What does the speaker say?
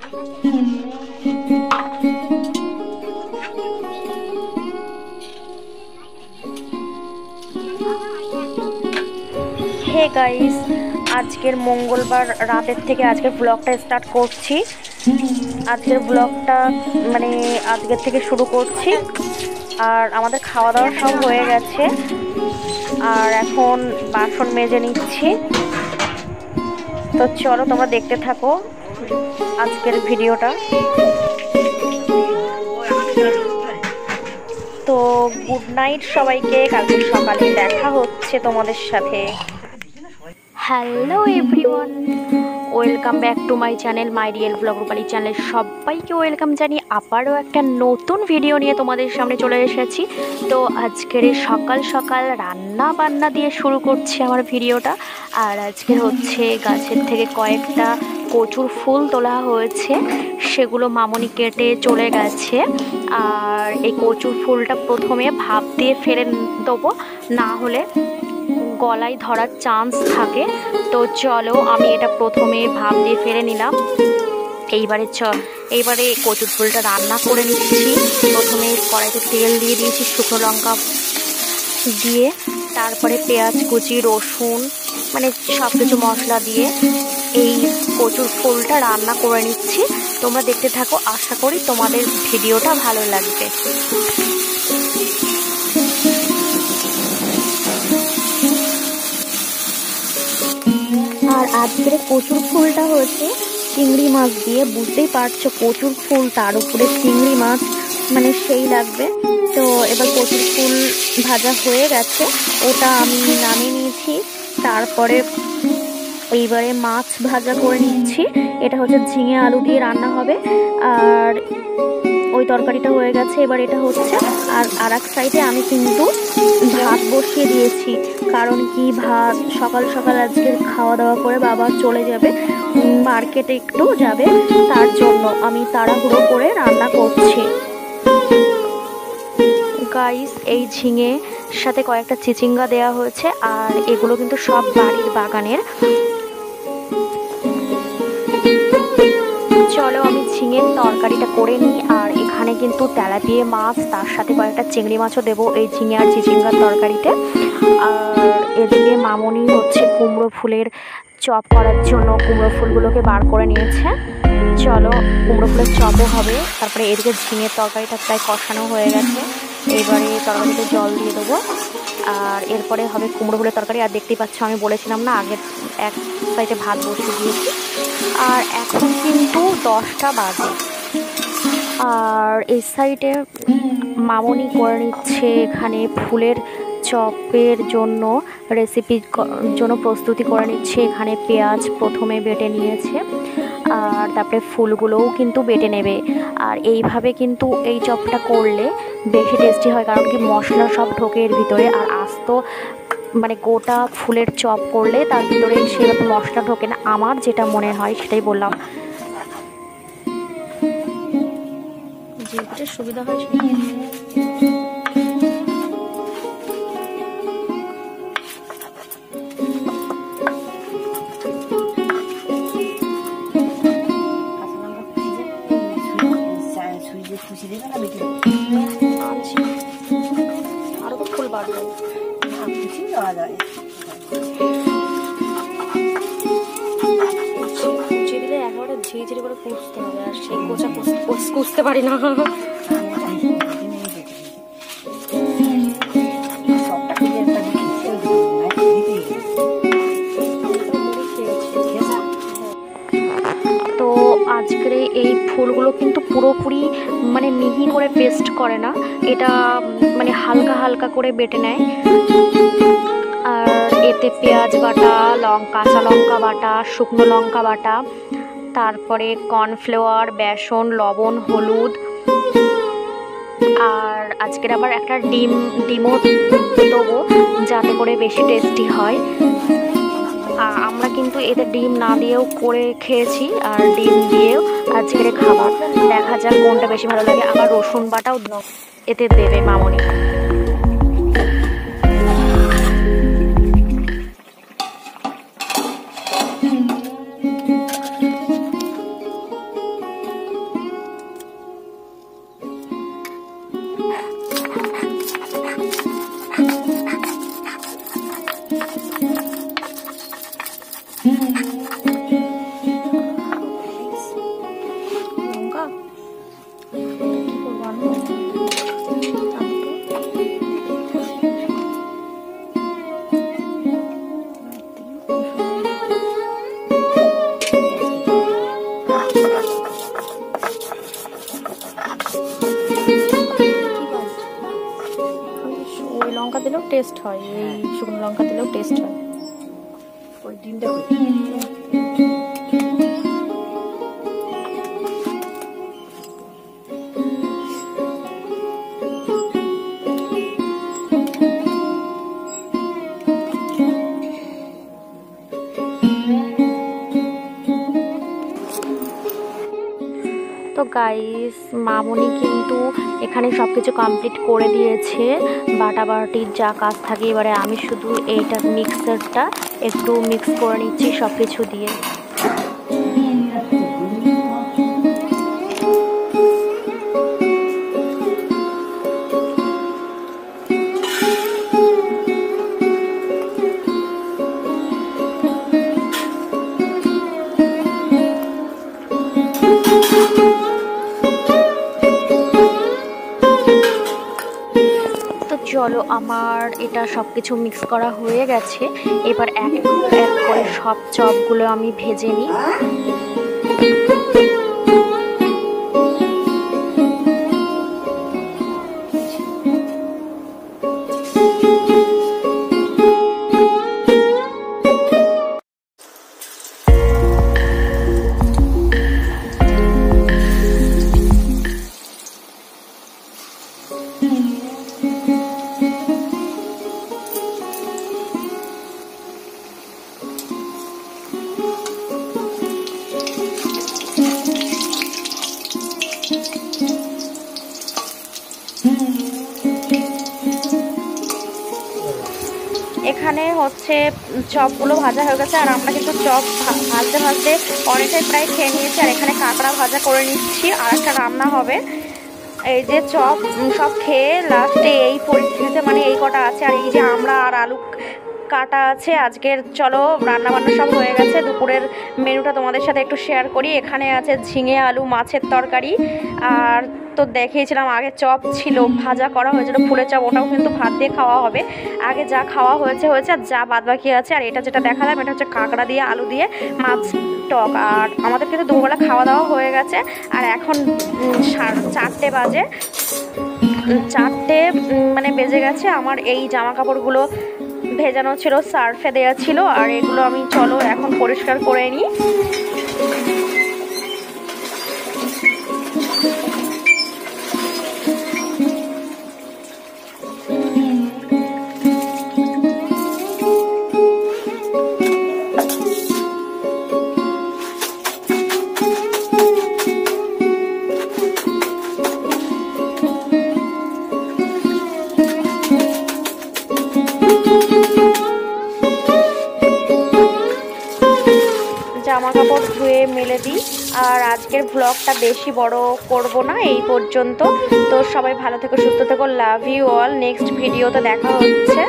Hey guys, আজকের মঙ্গলবার রাতের থেকে আজকের ব্লগটা স্টার্ট করছি। আজকের ব্লগটা মানে আজকের থেকে শুরু করছি। আর আমাদের খাওয়া দাওয়া সব হয়ে গেছে, আর এখন বাসন মেজে নিচ্ছি। তো চলো তোমরা দেখতে থাকো আজকের ভিডিওটা। তো গুড নাইট সবাইকে, কালকে সকালে দেখা হচ্ছে তোমাদের সাথে। Hello everyone, welcome back to my channel, my real blog Rupali channel. সবাইকে ওয়েলকাম জানিয়ে আবারও একটা নতুন ভিডিও নিয়ে তোমাদের সামনে চলে এসেছি। তো আজকের সকাল সকাল রান্না বান্না দিয়ে শুরু করছি আমার ভিডিওটা। আর আজকে হচ্ছে গাছের থেকে কয়েকটা কচুর ফুল তোলা হয়েছে, সেগুলো মামনি কেটে চলে গেছে। আর এই কচুর ফুলটা প্রথমে ভাপ দিয়ে ফেলে দেবো, না হলে গলায় ধরার চান্স থাকে। তো চলো আমি এটা প্রথমে ভাপ দিয়ে ফেলে নিলাম। এইবারে কচুর ফুলটা রান্না করে নিচ্ছি। প্রথমে কড়াইতে তেল দিয়ে দিয়েছি, শুকনো লঙ্কা দিয়ে, তারপরে পেঁয়াজ কুচি, রসুন, মানে সব কিছু মশলা দিয়ে এই কচুর ফুলটা রান্না করে নিচ্ছি। তোমরা দেখতে থাকো, আশা করি তোমাদের ভিডিওটা ভালো লাগবে। আর আজকের কচুর ফুলটা হয়েছে চিংড়ি মাছ দিয়ে। বুঝতেই পারছো, কচুর ফুল তার উপরে চিংড়ি মাছ, মানে সেই লাগবে। তো এবার কচুর ফুল ভাজা হয়ে গেছে, ওটা আমি নামিয়ে নিয়েছি। তারপরে এইবারে মাছ ভাজা করে নিচ্ছি। এটা হচ্ছে ঝিঙে আলু দিয়ে রান্না হবে। আর ওই তরকারিটা হয়ে গেছে, এবার এটা হচ্ছে। আর এক সাইডে আমি কিন্তু ভাত বসিয়ে দিয়েছি, কারণ কি ভাত সকাল সকাল আজকে খাওয়া দাওয়া করে বাবা চলে যাবে, মার্কেটে একটু যাবে, তার জন্য আমি তাড়াহুড়ো করে রান্না করছি। গাইস, এই ঝিঙে সাথে কয়েকটা চিচিঙ্গা দেওয়া হয়েছে, আর এগুলো কিন্তু সব বাড়ির বাগানের। চলো আমি ঝিঙের তরকারিটা করে নিই। আর এখানে কিন্তু তেলাপিয়া মাছ, তার সাথে কয়েকটা চিংড়ি মাছও দেবো এই ঝিঙে আর চিচিঙ্গার তরকারিতে। আর এদিকে মামনি হচ্ছে কুমড়ো ফুলের চপ করার জন্য কুমড়ো ফুলগুলোকে বার করে নিয়েছে। চলো কুমড়ো ফুলের চপও হবে। তারপরে এদিকে ঝিঙের তরকারিটা প্রায় কষানো হয়ে গেছে, এবারে তরকারিতে জল দিয়ে দেবো। আর এরপরে হবে কুমড়ো ফুলের তরকারি। আর দেখতেই পাচ্ছ, আমি বলেছিলাম না, আগের এক সাইডে ভাত বসিয়ে দিয়েছি। আর এখন কিন্তু 10টা বাজে। আর এই সাইডে মামনি করে নিচ্ছে এখানে ফুলের চপের জন্য রেসিপির জন্য প্রস্তুতি করে নিচ্ছে। এখানে পেঁয়াজ প্রথমে বেটে নিয়েছে, আর তারপরে ফুলগুলোও কিন্তু বেটে নেবে। আর এইভাবে কিন্তু এই চপটা করলে বেশি টেস্টি হয়, কারণ কি মশলা সব ঢোকে এর ভিতরে। আর আস্ত মানে গোটা ফুলের চপ করলে তার ভিতরে সেরকম মশলা ঢোকে না, আমার যেটা মনে হয় সেটাই বললাম। যেটা সুবিধা হয় আরো তো ফুল বাড়বে, দেওয়া যায়। কুচিয়ে দিলে একেবারে ঝিরি ঝিরি করে কুচতে হবে, আর সেই কোচা কুচতে পারি না। তো আজকের এই ফুলগুলো কিন্তু পুরোপুরি মানে মিহি করে পেস্ট করে না, এটা মানে হালকা হালকা করে বেটে নেয়। আর এতে পেঁয়াজ বাটা, কাঁচা লঙ্কা বাটা, শুকনো লঙ্কা বাটা, তারপরে কর্নফ্লাওয়ার, বেসন, লবণ, হলুদ, আর আজকের আবার একটা ডিমও দেবো, যাতে করে বেশি টেস্টি হয়। আমরা কিন্তু এতে ডিম না দিয়েও করে খেয়েছি, আর ডিম দিয়েও আজকের খাবার। দেখা যাক কোনটা বেশি ভালো লাগে। আবার রসুন বাটাও এতে দেবে মামনি। ওই লঙ্কা দিলেও টেস্ট হয়, এই শুকনো লঙ্কা দিলেও টেস্ট হয়। ওই ডিমটা তো গাইস, মামনি কিন্তু এখানে সব কিছু কমপ্লিট করে দিয়েছে, বাটাবাটির যা কাজ থাকে। এবারে আমি শুধু এইটা মিক্সারটা একটু মিক্স করে নিচ্ছি সব কিছু দিয়ে। চলো, আমার এটা সব কিছু মিক্স করা হয়ে গেছে। এবার এক এক করে সব চপগুলো আমি ভেজে নিই। এখানে হচ্ছে চপগুলো ভাজা হয়ে গেছে, আর আমরা কিন্তু চপ ভাজতে ভাজতে অনেকটাই প্রায় খেয়ে নিয়েছি। আর এখানে কাঁকড়া ভাজা করে নিচ্ছি, আর একটা রান্না হবে। এই যে চপ সব খেয়ে লাস্টে এই পরিস্থিতিতে মানে এই কটা আছে। আর এই যে আমরা আর আলু কাটা আছে আজকের। চলো, রান্নাবান্না সব হয়ে গেছে। দুপুরের মেনুটা তোমাদের সাথে একটু শেয়ার করি। এখানে আছে ঝিঙে আলু মাছের তরকারি, আর তো দেখিয়েছিলাম আগে চপ ছিল, ভাজা করা হয়েছিল ফুলের চপ, ওটাও কিন্তু ভাত দিয়ে খাওয়া হবে। আগে যা খাওয়া হয়েছে আর যা বাদবাকি আছে। আর এটা যেটা দেখালাম এটা হচ্ছে কাঁকড়া দিয়ে আলু দিয়ে মাছ টক। আর আমাদের কিন্তু দুবেলা খাওয়া দাওয়া হয়ে গেছে। আর এখন 4টে বাজে, 4টে মানে বেজে গেছে। আমার এই জামা কাপড়গুলো ভেজানো ছিল, সার্ফে দেওয়া ছিল, আর এগুলো আমি চলো এখন পরিষ্কার করে নিই। জামা কাপড় ধুয়ে মেলে দিই। আর আজকের ব্লগটা বেশি বড় করব না, এই পর্যন্ত। তো সবাই ভালো থেকো, সুস্থ থেকো, লাভ ইউ অল। নেক্সট ভিডিওতে দেখা হচ্ছে।